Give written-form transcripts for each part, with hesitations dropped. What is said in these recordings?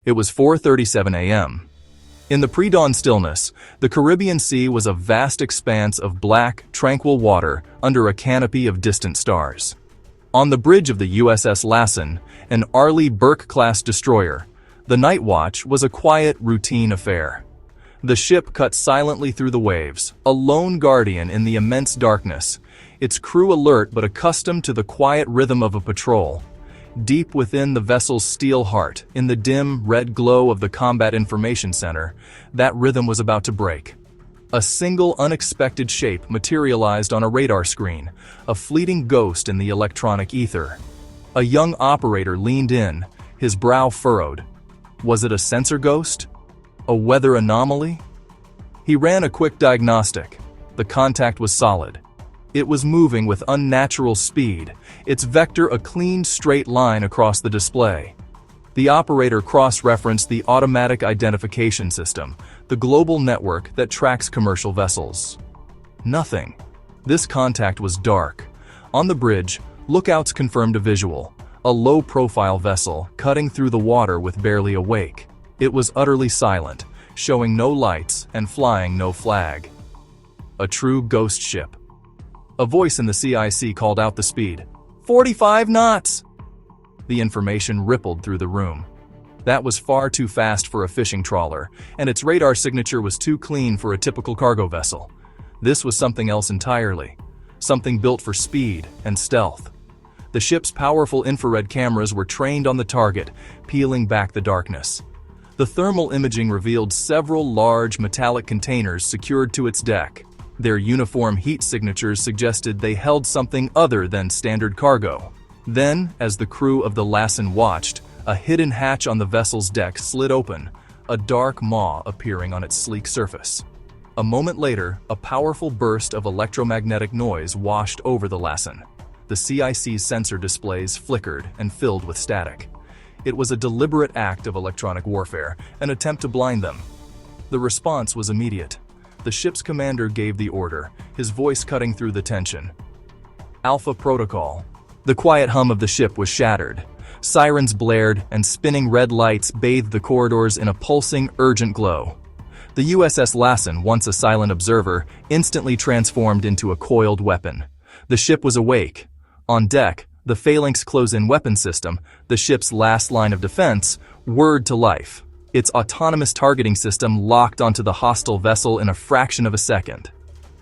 It was 4:37 a.m. In the pre-dawn stillness, the Caribbean Sea was a vast expanse of black, tranquil water under a canopy of distant stars. On the bridge of the USS Lassen, an Arleigh Burke-class destroyer, the night watch was a quiet, routine affair. The ship cut silently through the waves, a lone guardian in the immense darkness, its crew alert but accustomed to the quiet rhythm of a patrol. Deep within the vessel's steel heart, in the dim, red glow of the Combat Information Center, that rhythm was about to break. A single unexpected shape materialized on a radar screen, a fleeting ghost in the electronic ether. A young operator leaned in, his brow furrowed. Was it a sensor ghost? A weather anomaly? He ran a quick diagnostic. The contact was solid. It was moving with unnatural speed, its vector a clean, straight line across the display. The operator cross-referenced the Automatic Identification System, the global network that tracks commercial vessels. Nothing. This contact was dark. On the bridge, lookouts confirmed a visual, a low-profile vessel cutting through the water with barely a wake. It was utterly silent, showing no lights and flying no flag. A true ghost ship. A voice in the CIC called out the speed. 45 knots! The information rippled through the room. That was far too fast for a fishing trawler, and its radar signature was too clean for a typical cargo vessel. This was something else entirely. Something built for speed and stealth. The ship's powerful infrared cameras were trained on the target, peeling back the darkness. The thermal imaging revealed several large metallic containers secured to its deck. Their uniform heat signatures suggested they held something other than standard cargo. Then, as the crew of the Lassen watched, a hidden hatch on the vessel's deck slid open, a dark maw appearing on its sleek surface. A moment later, a powerful burst of electromagnetic noise washed over the Lassen. The CIC's sensor displays flickered and filled with static. It was a deliberate act of electronic warfare, an attempt to blind them. The response was immediate. The ship's commander gave the order, his voice cutting through the tension. Alpha Protocol. The quiet hum of the ship was shattered. Sirens blared, and spinning red lights bathed the corridors in a pulsing, urgent glow. The USS Lassen, once a silent observer, instantly transformed into a coiled weapon. The ship was awake. On deck, the Phalanx close-in weapon system, the ship's last line of defense, whirred to life. Its autonomous targeting system locked onto the hostile vessel in a fraction of a second.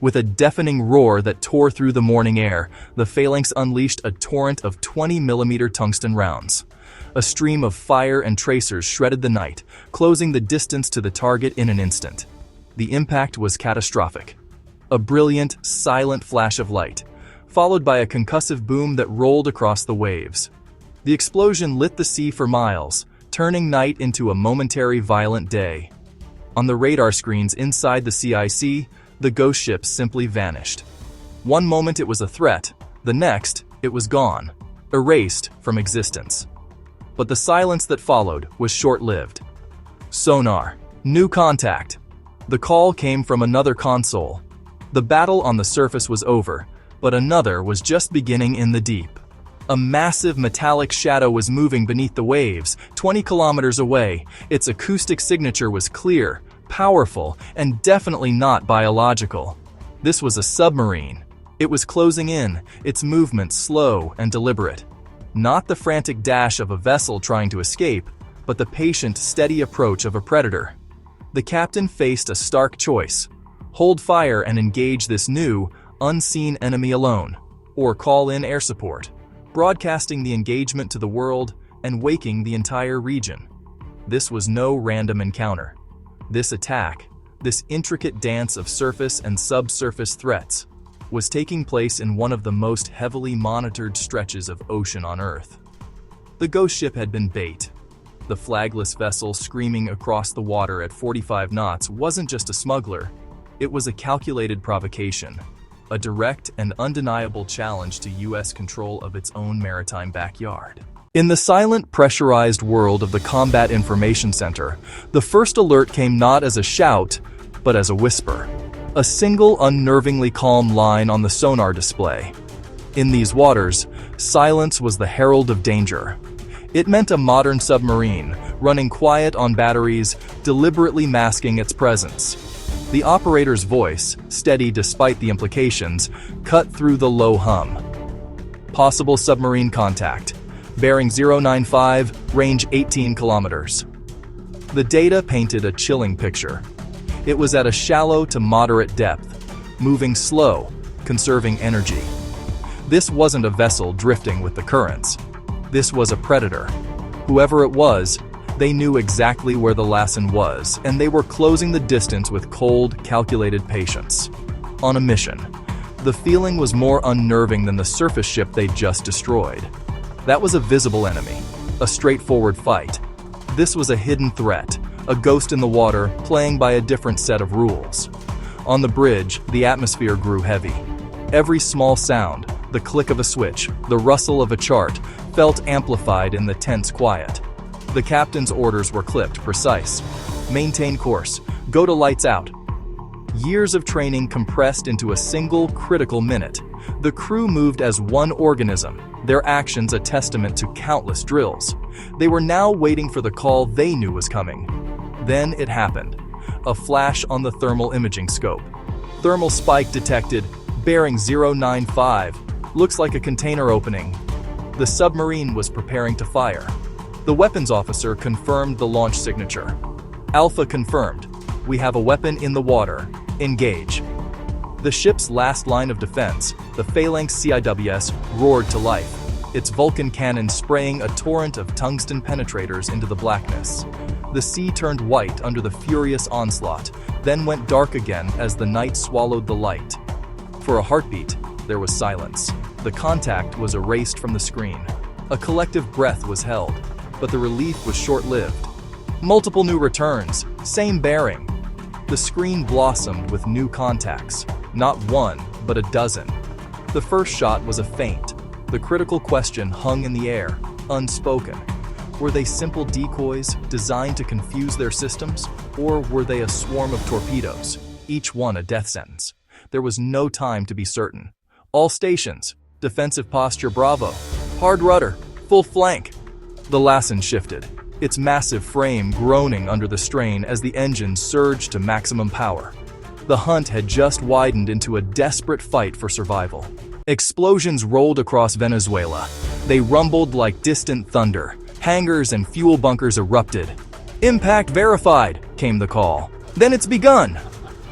With a deafening roar that tore through the morning air, the Phalanx unleashed a torrent of 20mm tungsten rounds. A stream of fire and tracers shredded the night, closing the distance to the target in an instant. The impact was catastrophic. A brilliant, silent flash of light, followed by a concussive boom that rolled across the waves. The explosion lit the sea for miles, turning night into a momentary violent day. On the radar screens inside the CIC, the ghost ship simply vanished. One moment it was a threat, the next, it was gone, erased from existence. But the silence that followed was short-lived. Sonar. New contact. The call came from another console. The battle on the surface was over, but another was just beginning in the deep. A massive metallic shadow was moving beneath the waves, 20 kilometers away. Its acoustic signature was clear, powerful, and definitely not biological. This was a submarine. It was closing in, its movement slow and deliberate. Not the frantic dash of a vessel trying to escape, but the patient, steady approach of a predator. The captain faced a stark choice: hold fire and engage this new, unseen enemy alone, or call in air support, broadcasting the engagement to the world and waking the entire region. This was no random encounter. This attack, this intricate dance of surface and subsurface threats, was taking place in one of the most heavily monitored stretches of ocean on Earth. The ghost ship had been bait. The flagless vessel screaming across the water at 45 knots wasn't just a smuggler, it was a calculated provocation, a direct and undeniable challenge to U.S. control of its own maritime backyard. In the silent, pressurized world of the Combat Information Center, the first alert came not as a shout, but as a whisper. A single, unnervingly calm line on the sonar display. In these waters, silence was the herald of danger. It meant a modern submarine, running quiet on batteries, deliberately masking its presence. The operator's voice, steady despite the implications, cut through the low hum. Possible submarine contact. Bearing 095, range 18 kilometers. The data painted a chilling picture. It was at a shallow to moderate depth, moving slow, conserving energy. This wasn't a vessel drifting with the currents. This was a predator. Whoever it was, they knew exactly where the Lassen was, and they were closing the distance with cold, calculated patience. On a mission. The feeling was more unnerving than the surface ship they'd just destroyed. That was a visible enemy, a straightforward fight. This was a hidden threat, a ghost in the water playing by a different set of rules. On the bridge, the atmosphere grew heavy. Every small sound, the click of a switch, the rustle of a chart, felt amplified in the tense quiet. The captain's orders were clipped, precise. Maintain course. Go to lights out. Years of training compressed into a single critical minute. The crew moved as one organism, their actions a testament to countless drills. They were now waiting for the call they knew was coming. Then it happened. A flash on the thermal imaging scope. Thermal spike detected, bearing 095. Looks like a container opening. The submarine was preparing to fire. The weapons officer confirmed the launch signature. Alpha confirmed. We have a weapon in the water. Engage. The ship's last line of defense, the phalanx CIWS, roared to life, its Vulcan cannon spraying a torrent of tungsten penetrators into the blackness. The sea turned white under the furious onslaught, then went dark again as the night swallowed the light. For a heartbeat, there was silence. The contact was erased from the screen. A collective breath was held, but the relief was short-lived. Multiple new returns, same bearing. The screen blossomed with new contacts, not one, but a dozen. The first shot was a feint. The critical question hung in the air, unspoken. Were they simple decoys designed to confuse their systems, or were they a swarm of torpedoes, each one a death sentence? There was no time to be certain. All stations, defensive posture bravo, hard rudder, full flank. The Lassen shifted, its massive frame groaning under the strain as the engine surged to maximum power. The hunt had just widened into a desperate fight for survival. Explosions rolled across Venezuela. They rumbled like distant thunder. Hangars and fuel bunkers erupted. "Impact verified," came the call. "Then it's begun."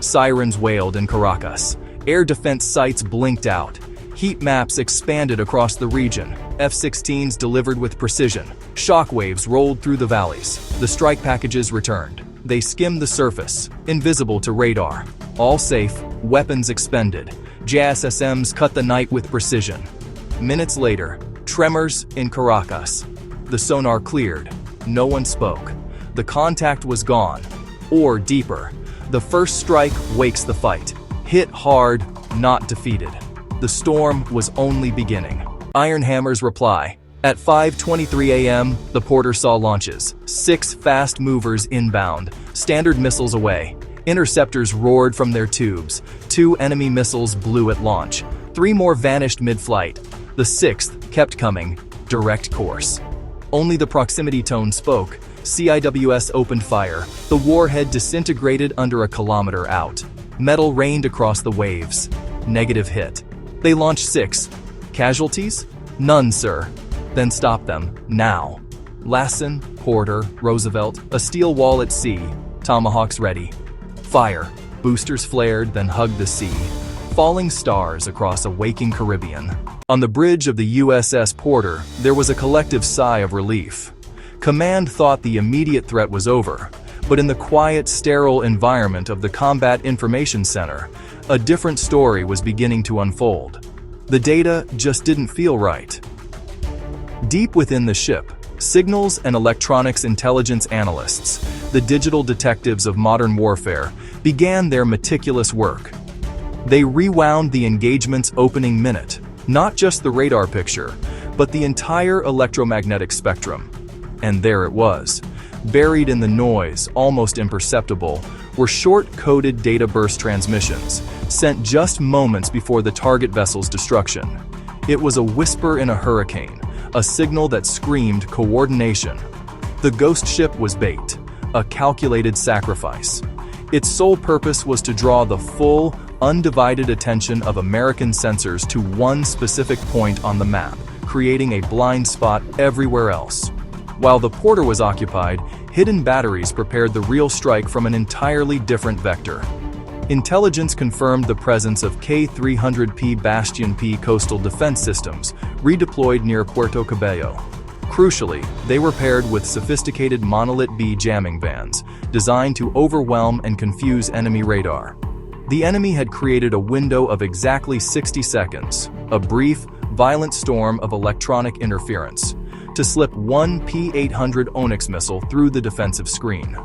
Sirens wailed in Caracas. Air defense sites blinked out. Heat maps expanded across the region. F-16s delivered with precision. Shockwaves rolled through the valleys. The strike packages returned. They skimmed the surface, invisible to radar. All safe, weapons expended. JSSMs cut the night with precision. Minutes later, tremors in Caracas. The sonar cleared. No one spoke. The contact was gone. Or deeper. The first strike wakes the fight. Hit hard, not defeated. The storm was only beginning. Iron Hammer's reply. At 5:23 a.m., the Porter saw launches. 6 fast movers inbound, standard missiles away. Interceptors roared from their tubes. 2 enemy missiles blew at launch. 3 more vanished mid-flight. The 6th kept coming, direct course. Only the proximity tone spoke. CIWS opened fire. The warhead disintegrated under a kilometer out. Metal rained across the waves. Negative hit. They launched 6. Casualties? None, sir. Then stop them, now. Lassen, Porter, Roosevelt, a steel wall at sea, tomahawks ready. Fire. Boosters flared, then hugged the sea. Falling stars across a waking Caribbean. On the bridge of the USS Porter, there was a collective sigh of relief. Command thought the immediate threat was over, but in the quiet, sterile environment of the Combat Information Center, a different story was beginning to unfold. The data just didn't feel right. Deep within the ship, signals and electronics intelligence analysts, the digital detectives of modern warfare, began their meticulous work. They rewound the engagement's opening minute, not just the radar picture, but the entire electromagnetic spectrum. And there it was. Buried in the noise, almost imperceptible, were short-coded data burst transmissions, sent just moments before the target vessel's destruction. It was a whisper in a hurricane, a signal that screamed coordination. The ghost ship was bait, a calculated sacrifice. Its sole purpose was to draw the full, undivided attention of American sensors to one specific point on the map, creating a blind spot everywhere else. While the porter was occupied, hidden batteries prepared the real strike from an entirely different vector. Intelligence confirmed the presence of K-300P Bastion P coastal defense systems, redeployed near Puerto Cabello. Crucially, they were paired with sophisticated Monolith B jamming bands, designed to overwhelm and confuse enemy radar. The enemy had created a window of exactly 60 seconds, a brief, violent storm of electronic interference, to slip one P-800 Onyx missile through the defensive screen.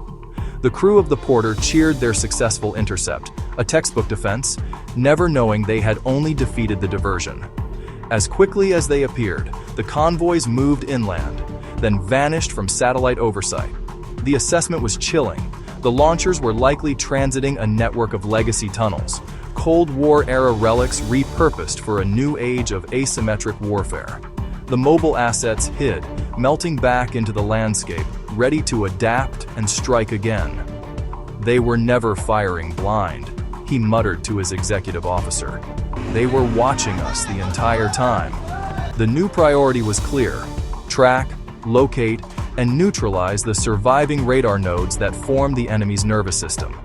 The crew of the porter cheered their successful intercept, a textbook defense, never knowing they had only defeated the diversion. As quickly as they appeared, the convoys moved inland, then vanished from satellite oversight. The assessment was chilling. The launchers were likely transiting a network of legacy tunnels, Cold War-era relics repurposed for a new age of asymmetric warfare. The mobile assets hid, melting back into the landscape, ready to adapt and strike again. "They were never firing blind," he muttered to his executive officer. "They were watching us the entire time." The new priority was clear: track, locate, and neutralize the surviving radar nodes that form the enemy's nervous system.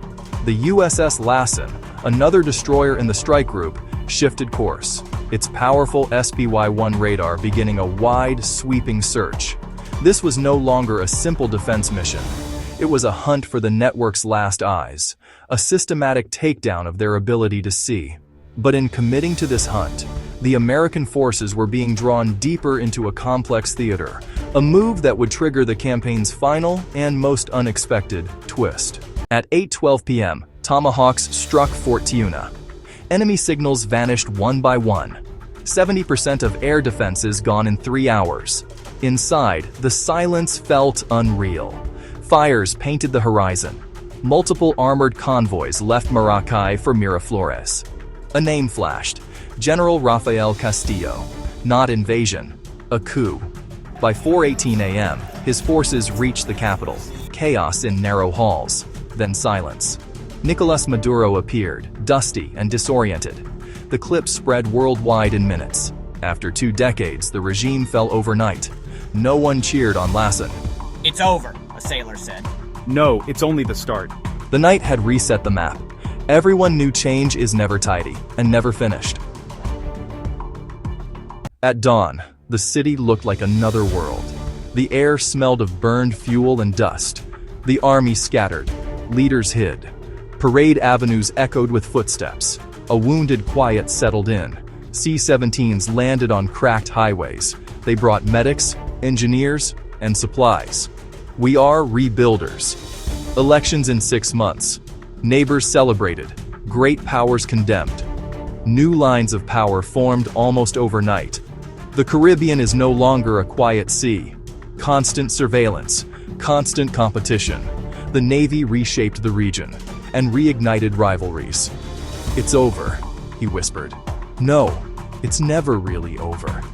The USS Lassen, another destroyer in the strike group, shifted course, its powerful SPY-1 radar beginning a wide, sweeping search. This was no longer a simple defense mission. It was a hunt for the network's last eyes, a systematic takedown of their ability to see. But in committing to this hunt, the American forces were being drawn deeper into a complex theater, a move that would trigger the campaign's final and most unexpected twist. At 8:12 p.m., Tomahawks struck Fort Tiuna. Enemy signals vanished one by one. 70% of air defenses gone in 3 hours. Inside, the silence felt unreal. Fires painted the horizon. Multiple armored convoys left Maracay for Miraflores. A name flashed: General Rafael Castillo. Not invasion, a coup. By 4:18 a.m., his forces reached the capital. Chaos in narrow halls, then silence. Nicolas Maduro appeared, dusty and disoriented. The clip spread worldwide in minutes. After 2 decades, the regime fell overnight. No one cheered on Lassen. "It's over," a sailor said. "No, it's only the start." The night had reset the map. Everyone knew change is never tidy, and never finished. At dawn, the city looked like another world. The air smelled of burned fuel and dust. The army scattered. Leaders hid. Parade avenues echoed with footsteps. A wounded quiet settled in. C-17s landed on cracked highways. They brought medics, engineers, and supplies. We are rebuilders. Elections in 6 months. Neighbors celebrated. Great powers condemned. New lines of power formed almost overnight. The Caribbean is no longer a quiet sea. Constant surveillance, constant competition. The Navy reshaped the region and reignited rivalries. "It's over," he whispered. "No, it's never really over."